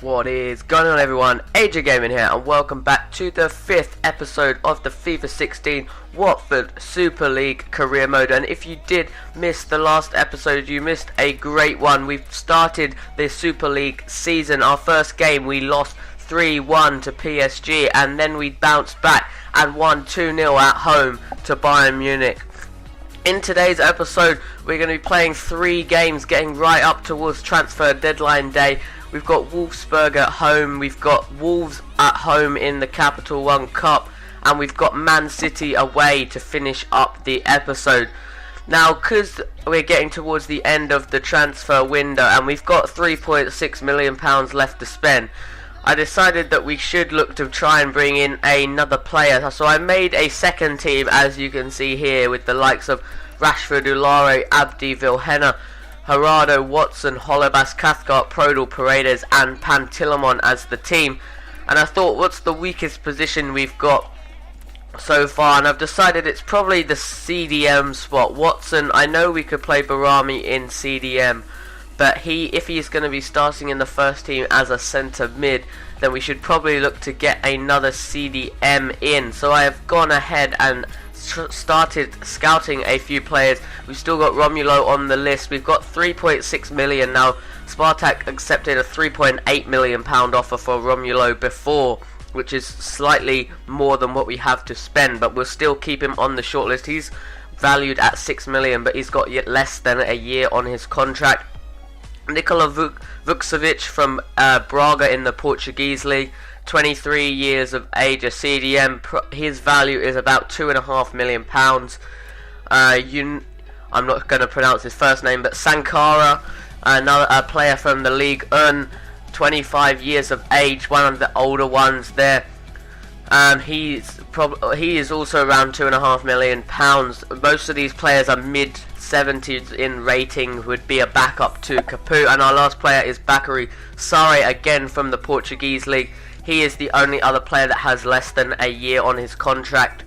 What is going on, everyone? AJ Gaming here, and welcome back to the 5th episode of the FIFA 16 Watford Super League Career Mode. And if you did miss the last episode, you missed a great one. We've started the Super League season. Our first game we lost 3-1 to PSG, and then we bounced back and won 2-0 at home to Bayern Munich. In today's episode, we're going to be playing 3 games, getting right up towards transfer deadline day. We've got Wolfsburg at home, we've got Wolves at home in the Capital One Cup, and we've got Man City away to finish up the episode. Now, because we're getting towards the end of the transfer window and we've got £3.6 million left to spend, I decided that we should look to try and bring in another player. So I made a second team, as you can see here, with the likes of Rashford, Ulare, Abdi, Vilhena, Gerardo, Watson, Holebas, Cathcart, Prodal, Paredes and Pantilimon as the team. And I thought, what's the weakest position we've got so far? And I've decided it's probably the CDM spot. Watson, I know we could play Barami in CDM, but if he's going to be starting in the first team as a centre mid, then we should probably look to get another CDM in. So I have gone ahead and started scouting a few players. We've still got Romulo on the list. We've got 3.6 million now. Spartak accepted a 3.8 million pound offer for Romulo before, which is slightly more than what we have to spend, but we'll still keep him on the shortlist. He's valued at 6 million, but he's got yet less than a year on his contract. Nikola Vukcevic from Braga in the Portuguese league, 23 years of age, a CDM. His value is about £2.5 million. I'm not going to pronounce his first name, but Sankara, another player from the League 1, 25 years of age, one of the older ones there. He is also around £2.5 million. Most of these players are mid-70s in rating, would be a backup to Capu. And our last player is Bakary Sare, again from the Portuguese league. He is the only other player that has less than a year on his contract.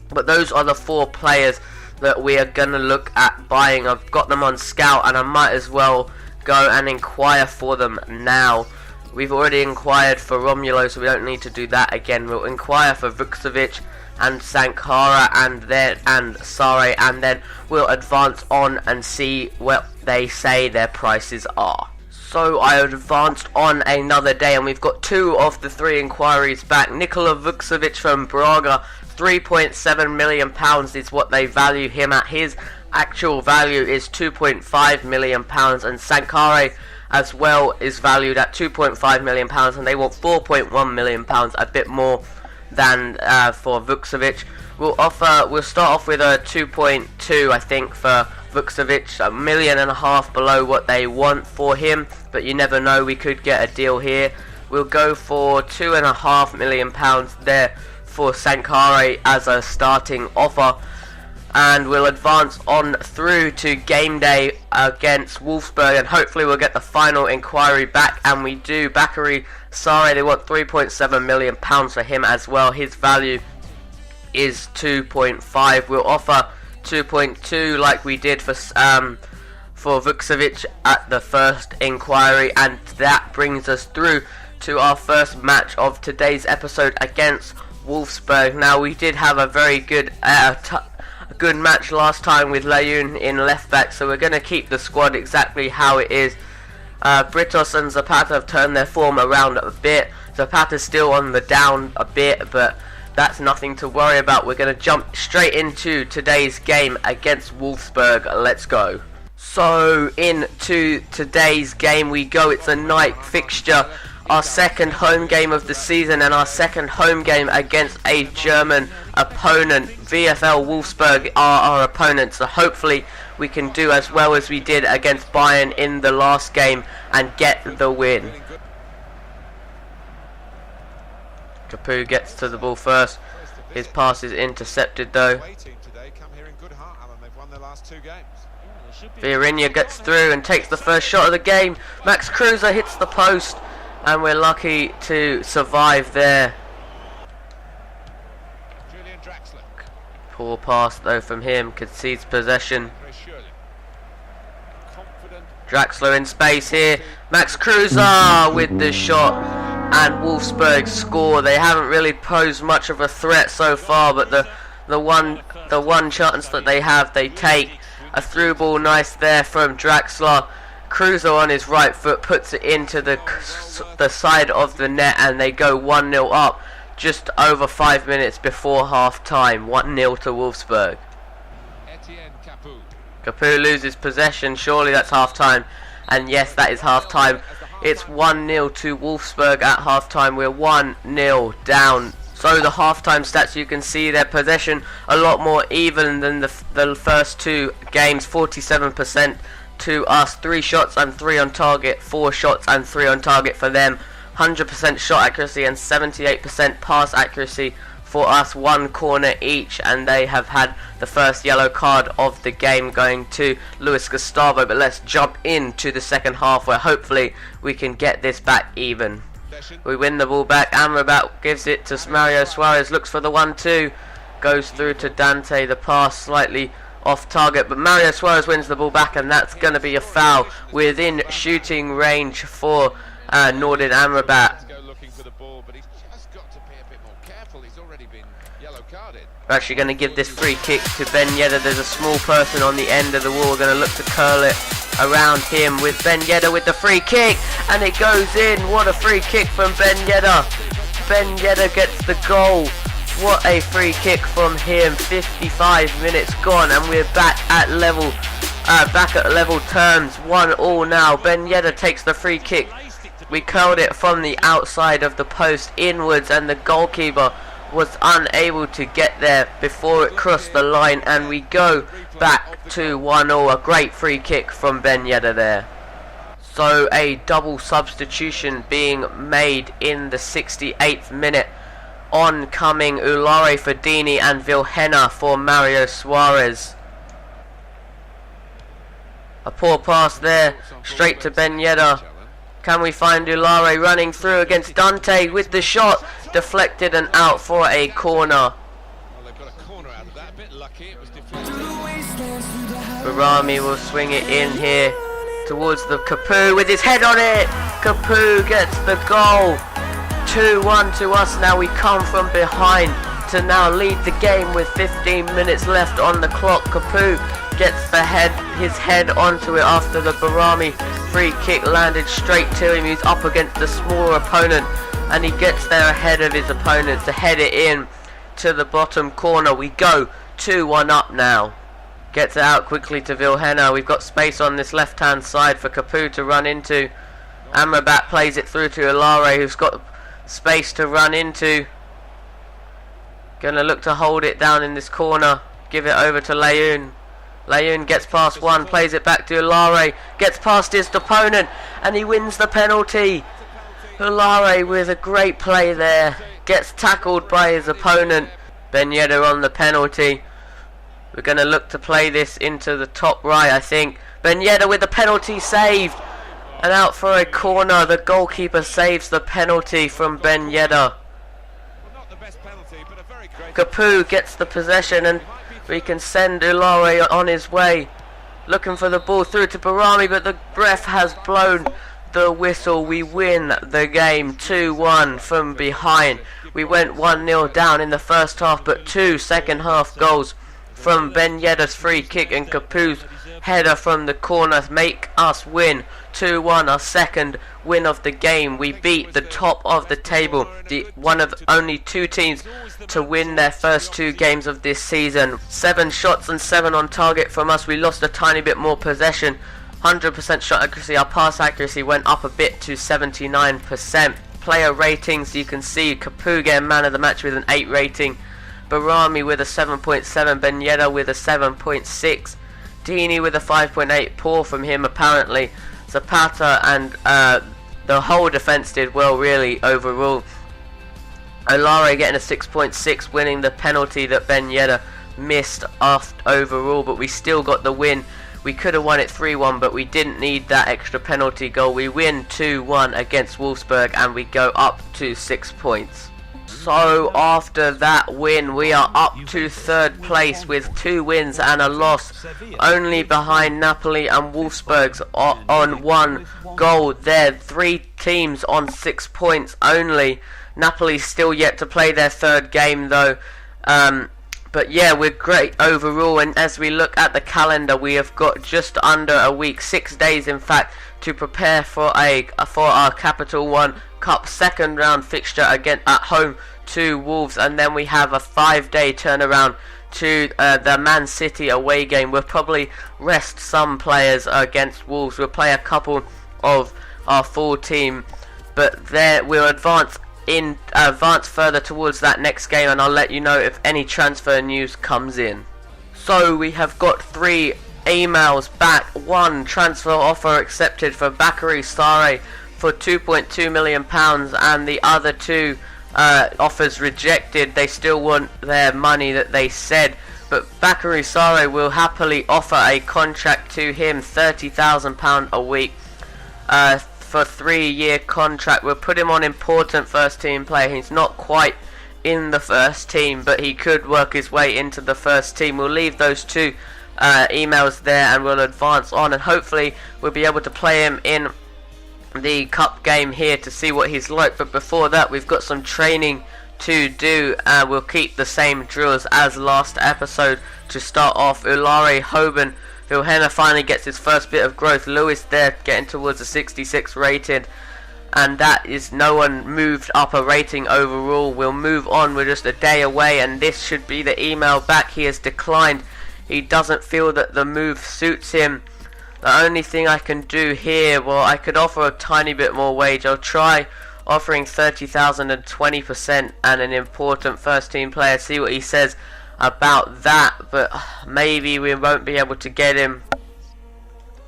But those are the 4 players that we are going to look at buying. I've got them on scout, and I might as well go and inquire for them now. We've already inquired for Romulo, so we don't need to do that again. We'll inquire for Vukcevic and Sankara and Sare, and then we'll advance on and see what they say their prices are. So I advanced on another day, and we've got 2 of the 3 inquiries back. Nikola Vukcevic from Braga, £3.7 million is what they value him at. His actual value is £2.5 million, and Sankara as well is valued at £2.5 million, and they want £4.1 million, a bit more than for Vukcevic. We'll start off with a 2.2, I think, for Vukcevic, $1.5 million below what they want for him, but you never know, we could get a deal here. We'll go for £2.5 million there for Sankara as a starting offer, and we'll advance on through to game day against Wolfsburg, and hopefully we'll get the final inquiry back, and we do. Bakary Sare, they want £3.7 million for him as well. His value is 2.5. We'll offer 2.2 like we did for Vukcevic at the first inquiry, and that brings us through to our first match of today's episode against Wolfsburg. Now, we did have a very good good match last time with Layun in left back, so we're going to keep the squad exactly how it is. Britos and Zapata have turned their form around a bit. Zapata's still on the down a bit, but that's nothing to worry about. We're going to jump straight into today's game against Wolfsburg. Let's go. So into today's game we go. It's a night fixture, our second home game of the season, and our second home game against a German opponent. VfL Wolfsburg are our opponent, so hopefully we can do as well as we did against Bayern in the last game and get the win. Capu gets to the ball first. His pass is intercepted though. Vieirinha gets through and takes the first shot of the game. Max Kruse hits the post, and we're lucky to survive there. Poor pass though from him, concedes possession. Draxler in space here. Max Kreuzer with the shot, and Wolfsburg score. They haven't really posed much of a threat so far, but the one chance that they have, they take. A through ball, nice there from Draxler. Kreuzer on his right foot puts it into the side of the net, and they go 1-0 up just over 5 minutes before half time. 1-0 to Wolfsburg. Capoue loses possession. Surely that's half time, and yes, that is half time. It's 1-0 to Wolfsburg at half time. We're 1-0 down. So the half-time stats, you can see their possession a lot more even than the first two games. 47% to us, 3 shots and 3 on target, 4 shots and 3 on target for them. 100% shot accuracy and 78% pass accuracy for us, 1 corner each, and they have had the first yellow card of the game going to Luis Gustavo. But let's jump into the second half, where hopefully we can get this back even. We win the ball back. Amrabat gives it to Mario Suarez, looks for the 1-2, goes through to Dante. The pass slightly off target, but Mario Suarez wins the ball back, and that's going to be a foul within shooting range for Nordin Amrabat. We're actually going to give this free kick to Ben Yedder. There's a small person on the end of the wall. We're going to look to curl it around him with Ben Yedder with the free kick, and it goes in. What a free kick from Ben Yedder. Ben Yedder gets the goal. What a free kick from him. 55 minutes gone, and we're back at level terms. 1-1 now. Ben Yedder takes the free kick. We curled it from the outside of the post inwards, and the goalkeeper was unable to get there before it crossed the line, and we go back to 1-0. A great free kick from Ben Yedder there. So a double substitution being made in the 68th minute. Oncoming Ulare for Dini and Vilhena for Mario Suarez. A poor pass there, straight to Ben Yedder. Can we find Ulare running through against Dante with the shot? Deflected and out for a corner. Barami will swing it in here towards the Capoue with his head on it. Capoue gets the goal. 2-1 to us now. We come from behind to now lead the game with 15 minutes left on the clock. Capoue gets his head onto it after the Barami free kick landed straight to him. He's up against the smaller opponent, and he gets there ahead of his opponent to head it in to the bottom corner. We go 2-1 up now. Gets it out quickly to Vilhena. We've got space on this left hand side for Capoue to run into. Amrabat plays it through to Ulare, who's got space to run into. Gonna look to hold it down in this corner. Give it over to Leyoun. Leyoun gets past one, plays it back to Ulare, gets past his opponent, and he wins the penalty. Ulare with a great play there, gets tackled by his opponent. Ben Yedder on the penalty. We're going to look to play this into the top right, I think. Ben Yedder with the penalty saved, and out for a corner. The goalkeeper saves the penalty from Ben Yedder. Capoue gets the possession, and we can send Ulare on his way. Looking for the ball through to Barami, but the ref has blown the whistle. We win the game 2-1 from behind. We went 1-0 down in the first half, but 2 second half goals from Ben Yedder's free kick and Capoue's header from the corner make us win 2-1, our second win of the game. We beat the top of the table, one of only 2 teams to win their first 2 games of this season. 7 shots and 7 on target from us. We lost a tiny bit more possession. 100% shot accuracy. Our pass accuracy went up a bit to 79%. Player ratings, you can see Capoue getting man of the match with an 8 rating. Barami with a 7.7. Ben Yedder with a 7.6. Dini with a 5.8. Poor from him apparently. Zapata and the whole defence did well really overall. Ulare getting a 6.6, winning the penalty that Ben Yedder missed overall, but we still got the win. We could have won it 3-1, but we didn't need that extra penalty goal. We win 2-1 against Wolfsburg, and we go up to 6 points. So after that win, we are up to third place with 2 wins and a loss, only behind Napoli and Wolfsburg on 1 goal. They're 3 teams on 6 points only. Napoli's still yet to play their 3rd game though. But yeah, we're great overall, and as we look at the calendar, we have got just under a week, 6 days in fact, to prepare for our Capital One Cup 2nd round fixture again at home to Wolves, and then we have a 5-day turnaround to the Man City away game. We'll probably rest some players against Wolves. We'll play a couple of our full team, but there we'll advance further towards that next game, and I'll let you know if any transfer news comes in. So we have got 3 emails back. 1 transfer offer accepted for Bakary Sarr for £2.2 million, and the other 2 offers rejected. They still want their money that they said, but Bakary Sarr will happily offer a contract to him, £30,000 a week for 3-year contract. We'll put him on important first team play. He's not quite in the first team, but he could work his way into the first team. We'll leave those 2 emails there, and we'll advance on, and hopefully we'll be able to play him in the cup game here to see what he's like. But before that, we've got some training to do. We'll keep the same drills as last episode. To start off, Ulare, Hoban, Vilhena finally gets his first bit of growth. Lewis there getting towards a 66 rated, and that is no one moved up a rating overall. We'll move on. We're just a day away, and this should be the email back. He has declined. He doesn't feel that the move suits him. The only thing I can do here, well, I could offer a tiny bit more wage. I'll try offering 30,000 and 20% and an important first team player. See what he says about that, but maybe we won't be able to get him.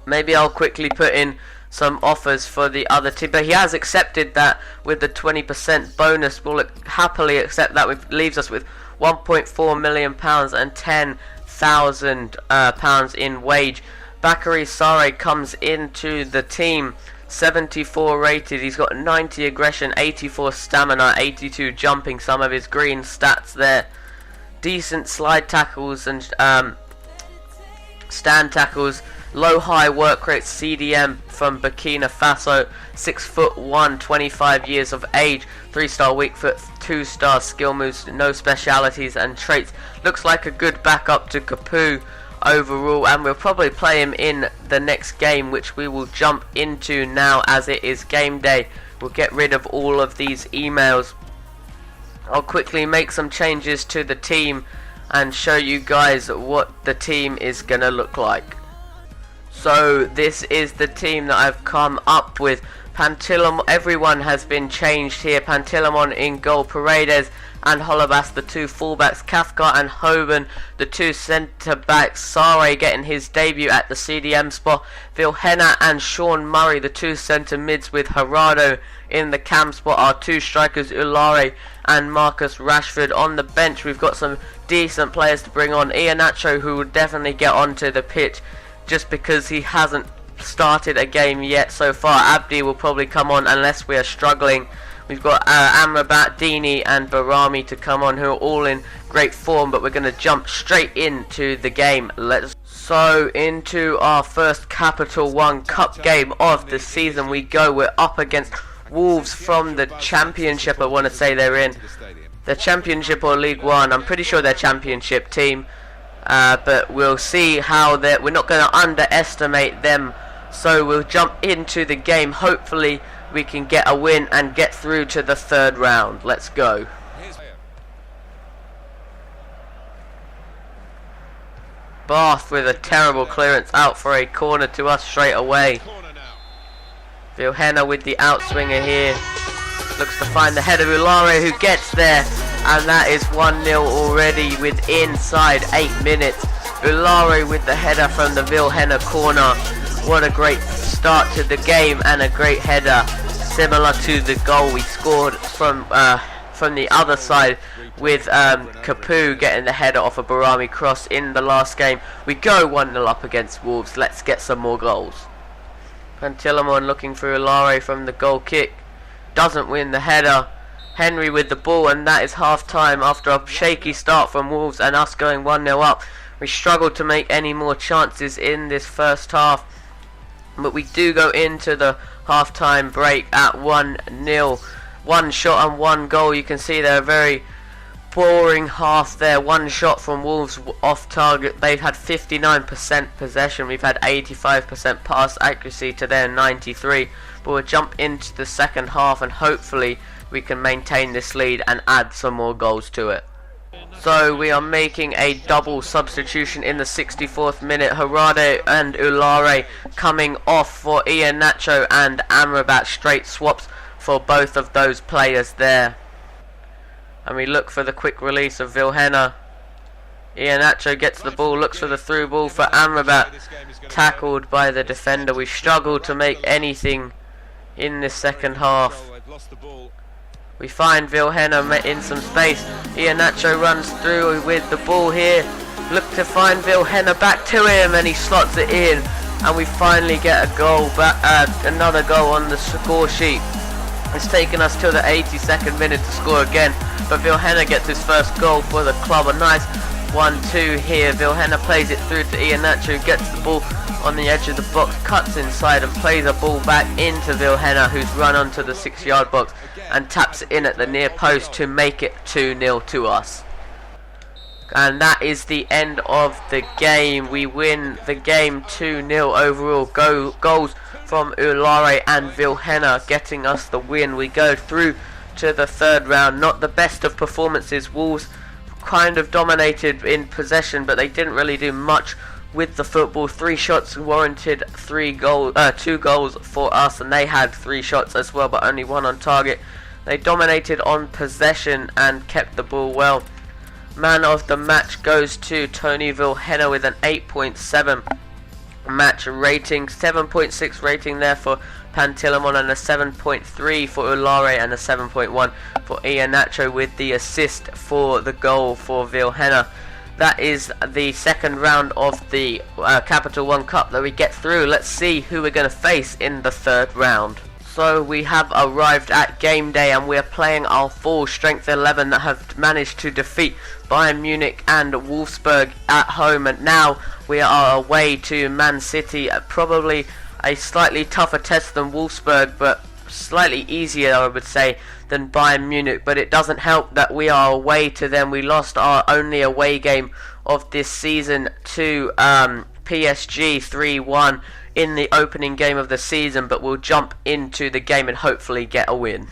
Maybe I'll quickly put in some offers for the other team, but he has accepted that with the 20% bonus. We'll happily accept that. It leaves us with £1.4 million and £10,000 in wage. Bakary Sarr comes into the team, 74 rated. He's got 90 aggression, 84 stamina, 82 jumping, some of his green stats there. Decent slide tackles and stand tackles. Low high work rate, CDM from Burkina Faso. 6'1", 25 years of age. 3-star weak foot, 2-star skill moves, no specialities and traits. Looks like a good backup to Capu overall, and we'll probably play him in the next game, which we will jump into now as it is game day. We'll get rid of all of these emails. I'll quickly make some changes to the team and show you guys what the team is gonna look like. So this is the team that I've come up with. Pantilimon, everyone has been changed here. Pantilimon in goal, Paredes and Holobas, the 2 fullbacks, Cathcart and Hoban, the 2 centre backs, Sarr getting his debut at the CDM spot, Vilhena and Sean Murray, the 2 centre mids, with Gerardo in the cam spot. Our 2 strikers, Ulare and Marcus Rashford. On the bench, we've got some decent players to bring on. Iheanacho, who will definitely get onto the pitch just because he hasn't started a game yet so far. Abdi will probably come on unless we are struggling. We've got Amrabat, Dini and Barami to come on, who are all in great form, but we're going to jump straight into the game. So into our first Capital One Cup game of the season we go. We're up against Wolves from the Championship. I want to say they're in the Championship or League One. I'm pretty sure they're Championship team, but we'll see how we're not going to underestimate them. So we'll jump into the game. Hopefully we can get a win and get through to the 3rd round. Let's go. Bath with a terrible clearance out for a corner to us straight away. Vilhena with the outswinger here. Looks to find the head of Ulare, who gets there. And that is 1-0 already with inside 8 minutes. Ulare with the header from the Vilhena corner. What a great start to the game and a great header, similar to the goal we scored from the other side with Capu getting the header off a Barami cross in the last game. We go 1-0 up against Wolves. Let's get some more goals. Pantilimon looking for Ulare from the goal kick. Doesn't win the header. Henry with the ball, and that is half time after a shaky start from Wolves and us going 1-0 up. We struggled to make any more chances in this first half, but we do go into the half-time break at 1-0. One shot and one goal. You can see they're a very boring half there. One shot from Wolves off target. They've had 59% possession. We've had 85% pass accuracy to their 93. But we'll jump into the second half and hopefully we can maintain this lead and add some more goals to it. So we are making a double substitution in the 64th minute. Harade and Ulare coming off for Iheanacho and Amrabat. Straight swaps for both of those players there. And we look for the quick release of Vilhena. Iheanacho gets the ball, looks for the through ball for Amrabat. Tackled by the defender. We struggled to make anything in this second half. We find Vilhena in some space. Iheanacho runs through with the ball here. Look to find Vilhena, back to him, and he slots it in. And we finally get a goal, another goal on the score sheet. It's taken us till the 82nd minute to score again. But Vilhena gets his first goal for the club. A nice 1-2 here. Vilhena plays it through to Iheanacho, gets the ball on the edge of the box, cuts inside and plays a ball back into Vilhena, who's run onto the 6-yard box and taps it in at the near post to make it 2-0 to us. And that is the end of the game. We win the game 2-0 overall. Goals from Ulare and Vilhena getting us the win. We go through to the third round. Not the best of performances. Wolves kind of dominated in possession, but they didn't really do much with the football. 3 shots warranted 2 goals for us, and they had 3 shots as well, but only 1 on target. They dominated on possession and kept the ball well. Man of the match goes to Tony Vilhena with an 8.7 match rating, 7.6 rating there for Pantilimon, and a 7.3 for Ulare, and a 7.1 for Iheanacho with the assist for the goal for Vilhena. That is the second round of the Capital One Cup that we get through. Let's see who we're going to face in the third round. So we have arrived at game day and we're playing our full strength 11 that have managed to defeat Bayern Munich and Wolfsburg at home, and now we are away to Man City. Probably a slightly tougher test than Wolfsburg, but slightly easier, I would say, than Bayern Munich. But it doesn't help that we are away to them. We lost our only away game of this season to PSG 3-1 in the opening game of the season, but we'll jump into the game and hopefully get a win.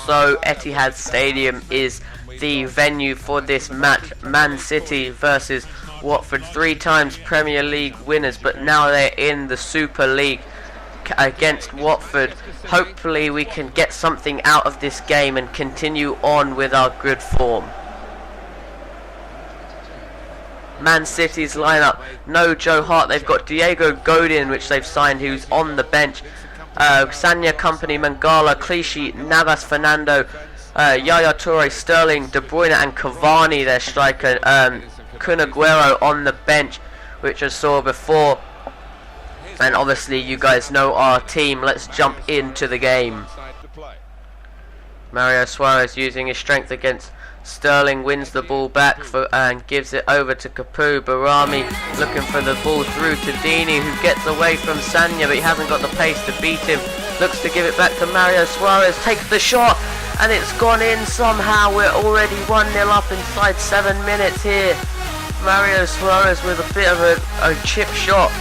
So Etihad Stadium is the venue for this match. Man City versus Watford, 3 times Premier League winners, but now they're in the Super League against Watford. Hopefully we can get something out of this game and continue on with our good form. Man City's lineup: no Joe Hart, they've got Diego Godin, which they've signed, who's on the bench. Sanya, Company, Mangala, Clichy, Navas, Fernando, Yaya Toure, Sterling, De Bruyne and Cavani, their striker. Kun Aguero on the bench, which I saw before. And obviously you guys know our team. Let's jump into the game. Mario Suarez using his strength against Sterling, wins the ball back and gives it over to Capu. Barami looking for the ball through to Dini, who gets away from Sanya, but he hasn't got the pace to beat him. Looks to give it back to Mario Suarez, takes the shot, and it's gone in somehow. We're already 1-0 up inside 7 minutes here. Mario Suarez with a bit of a chip shot,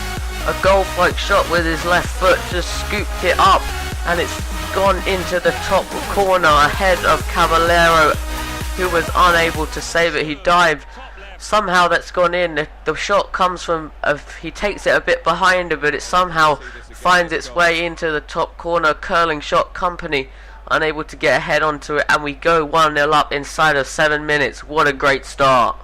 a golf-like shot with his left foot, just scooped it up, and it's gone into the top corner ahead of Caballero, who was unable to save it. He dived. Somehow that's gone in. The shot comes from, he takes it a bit behind him, but it somehow finds its way into the top corner. Curling shot, Company unable to get a head onto it, and we go 1-0 up inside of 7 minutes. What a great start.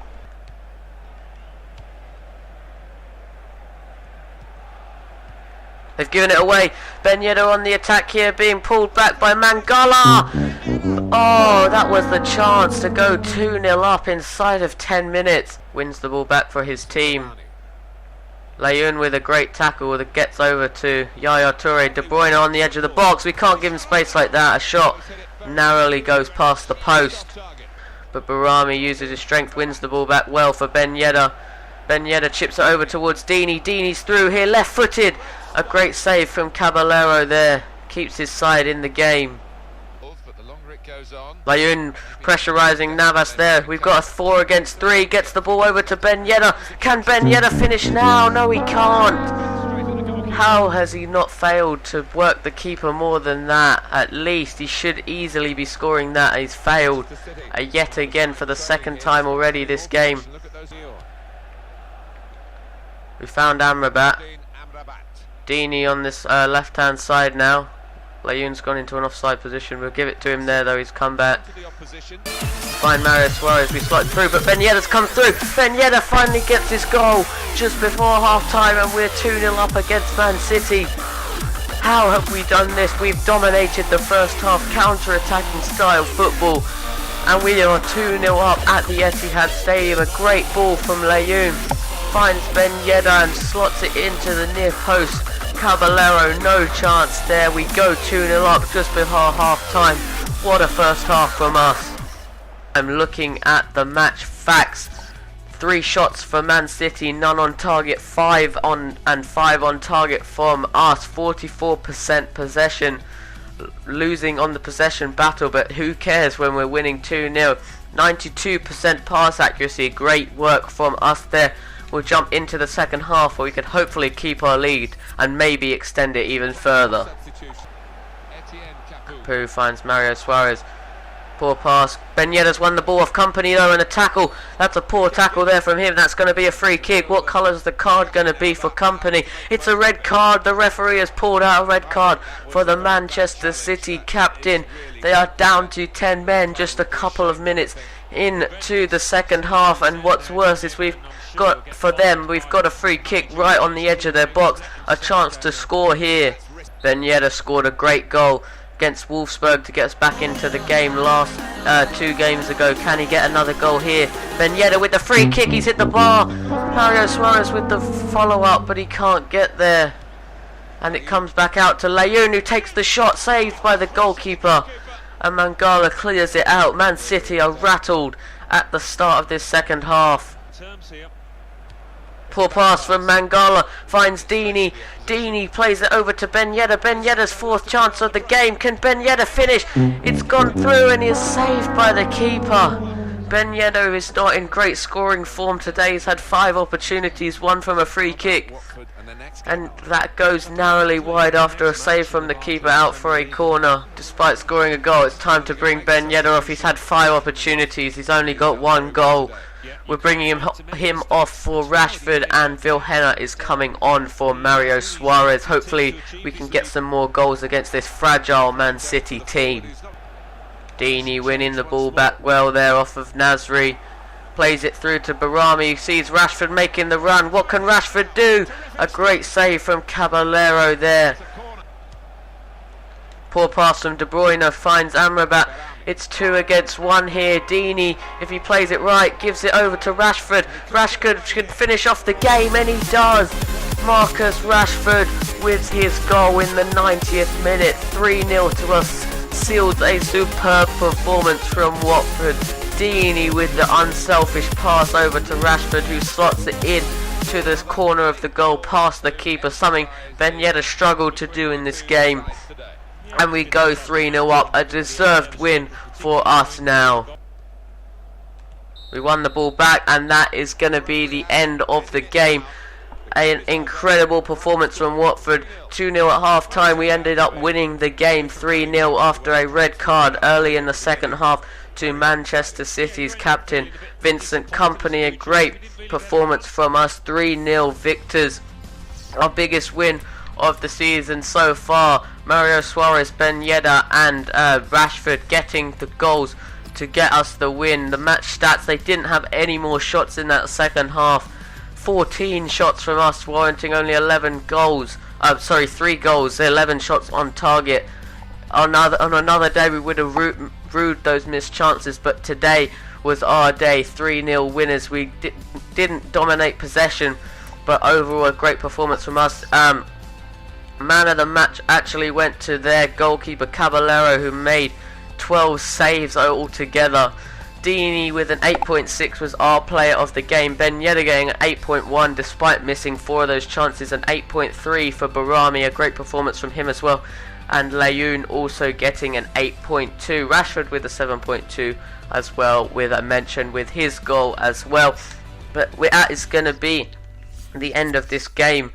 They've given it away. Ben Yedder on the attack here, being pulled back by Mangala. Oh, that was the chance to go 2-0 up inside of 10 minutes. Wins the ball back for his team. Layun with a great tackle that gets over to Yaya Toure. De Bruyne on the edge of the box. We can't give him space like that. A shot narrowly goes past the post. But Barami uses his strength, wins the ball back well for Ben Yedder. Ben Yedder chips it over towards Dini. Dini's through here, left-footed. A great save from Caballero there. Keeps his side in the game. Layun pressurising Navas there. We've got a 4 against 3. Gets the ball over to Ben Yedder. Can Ben Yedder finish now? No, he can't. How has he not failed to work the keeper more than that? At least he should easily be scoring that. He's failed yet again for the second time already this game. We found Amrabat. Dini on this left hand side now. Layun's gone into an offside position. We'll give it to him there though. He's come back. Find Mario Suarez. We slot through, but Ben Yedder's come through. Ben Yedder finally gets his goal just before half time, and we're 2-0 up against Man City. How have we done this? We've dominated the first half, counter-attacking style football, and we are 2-0 up at the Etihad Stadium. A great ball from Layun. Finds Ben Yedder and slots it into the near post. Caballero, no chance there. We go 2-0 up just before half time. What a first half from us. I'm looking at the match facts. 3 shots for Man City, none on target, 5 on target from us. 44% possession, losing on the possession battle, but who cares when we're winning 2-0. 92% pass accuracy, great work from us there. We'll jump into the second half where we could hopefully keep our lead and maybe extend it even further. Capu finds Mario Suarez. Poor pass. Ben Yedder's won the ball off Company though, and a tackle. That's a poor tackle there from him. That's going to be a free kick. What colour is the card going to be for Company? It's a red card. The referee has pulled out a red card for the Manchester City captain. They are down to 10 men just a couple of minutes into the second half, and what's worse is we've got a free kick right on the edge of their box. A chance to score here. Ben Yedder scored a great goal against Wolfsburg to get us back into the game last 2 games ago. Can he get another goal here? Ben Yedder with the free kick, he's hit the bar. Mario Suarez with the follow-up, but he can't get there. And it comes back out to Layun, who takes the shot, saved by the goalkeeper. And Mangala clears it out. Man City are rattled at the start of this second half. Poor pass from Mangala, finds Dini. Dini plays it over to Ben Yedder. Ben Yedder's 4th chance of the game. Can Ben Yedder finish? It's gone through and he is saved by the keeper. Ben Yedder is not in great scoring form today. He's had 5 opportunities, 1 from a free kick. And that goes narrowly wide after a save from the keeper out for a corner. Despite scoring a goal, it's time to bring Ben Yedder off. He's had 5 opportunities. He's only got 1 goal. We're bringing him off for Rashford, and Vilhena is coming on for Mario Suarez. Hopefully we can get some more goals against this fragile Man City team. Dini winning the ball back well there off of Nasri. Plays it through to Barami, who sees Rashford making the run. What can Rashford do? A great save from Caballero there. Poor pass from De Bruyne, finds Amrabat. It's 2 against 1 here. Dini, if he plays it right, gives it over to Rashford. Rashford should finish off the game, and he does. Marcus Rashford with his goal in the 90th minute. 3-0 to us. Sealed a superb performance from Watford. Dini with the unselfish pass over to Rashford, who slots it in to the corner of the goal past the keeper, something Ben Yedder struggled to do in this game. And we go 3-0 up, a deserved win for us now. We won the ball back, and that is going to be the end of the game. An incredible performance from Watford. 2-0 at half time. We ended up winning the game 3-0 after a red card early in the second half to Manchester City's captain Vincent Kompany. A great performance from us. 3-0 victors. Our biggest win of the season so far. Mario Suarez, Ben Yedder and Rashford getting the goals to get us the win. The match stats, they didn't have any more shots in that second half. 14 shots from us, warranting only 11 goals. 3 goals, 11 shots on target. On another day we would have rued those missed chances, but today was our day. 3-0 winners. We didn't dominate possession, but overall a great performance from us. Man of the match actually went to their goalkeeper Caballero, who made 12 saves altogether. Deeney with an 8.6 was our player of the game. Ben Yedder getting an 8.1 despite missing 4 of those chances. An 8.3 for Barami, a great performance from him as well. And Layoun also getting an 8.2. Rashford with a 7.2 as well, with a mention with his goal as well. But that is going to be the end of this game.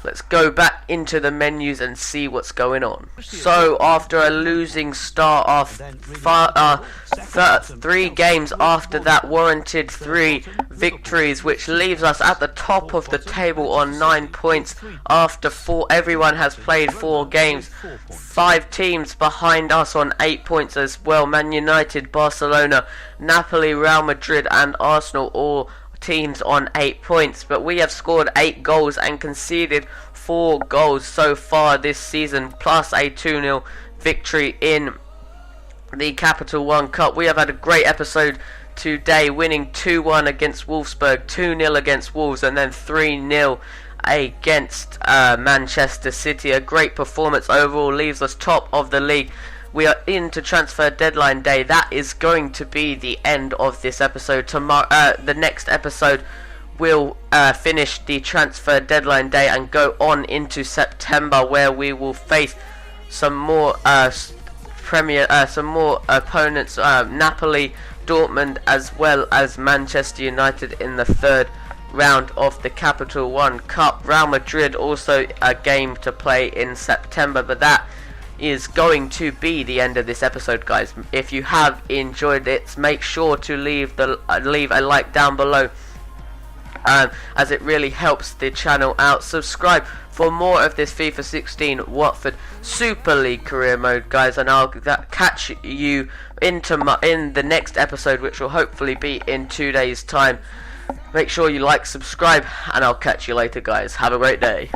Let's go back into the menus and see what's going on. So after a losing start of 3 games after that, warranted 3 victories, which leaves us at the top of the table on 9 points after everyone has played 4 games. 5 teams behind us on 8 points as well. Man United, Barcelona, Napoli, Real Madrid and Arsenal all teams on 8 points, but we have scored 8 goals and conceded 4 goals so far this season, plus a 2-0 victory in the Capital One Cup. We have had a great episode today, winning 2-1 against Wolfsburg, 2-0 against Wolves, and then 3-0 against Manchester City. A great performance overall, leaves us top of the league. We are into transfer deadline day. That is going to be the end of this episode. Tomorrow, the next episode will finish the transfer deadline day and go on into September, where we will face some more opponents, Napoli, Dortmund, as well as Manchester United in the 3rd round of the Capital One Cup. Real Madrid also a game to play in September, but that is going to be the end of this episode, guys. If you have enjoyed it, make sure to leave a like down below, as it really helps the channel out. Subscribe for more of this FIFA 16 Watford Super League career mode, guys, and I'll catch you in the next episode, which will hopefully be in 2 days time. Make sure you like, subscribe, and I'll catch you later, guys. Have a great day.